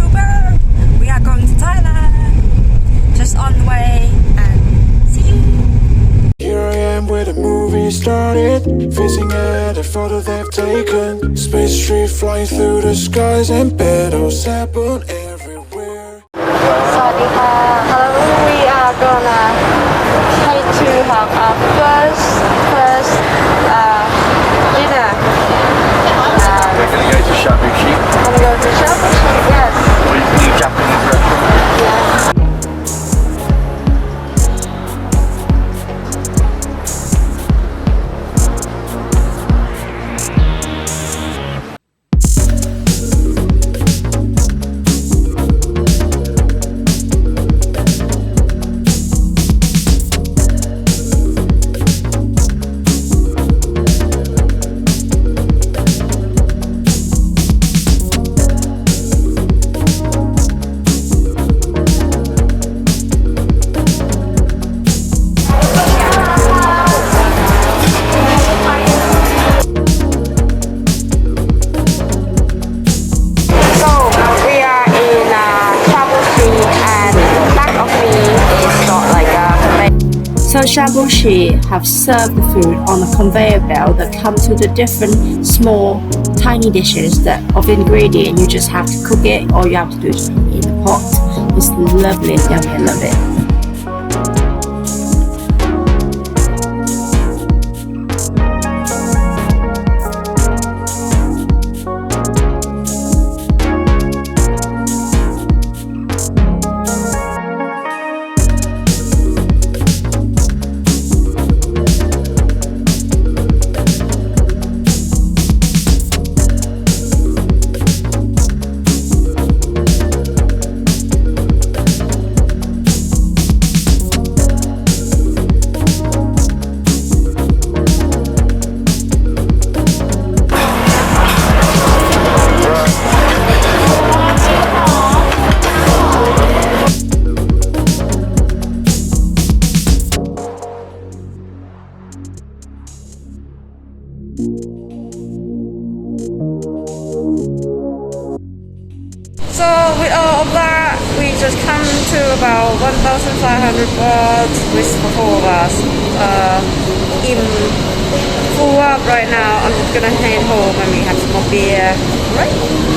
YouTuber. We are going to Thailand. Just on the way and see you. Here I am where the movie started, facing at a photo they've taken. Space tree flying through the skies and battles happen everywhere. สวัสดีค่ะ Hello, we are gonna try to have our first dinner. We're going to go to Shabushi, Wanna go to Shabushi? Yes. with new Japanese restaurant. Yes. So Shabushi have served the food on a conveyor belt that come to the different small tiny dishes that of ingredient. You just have to cook it or you have to do it in a pot. It's lovely and yummy. I love it. So with all of that, we just come to about 1,500 baht with the four of us. In full up right now. I'm just gonna head home and we have some more beer. Right?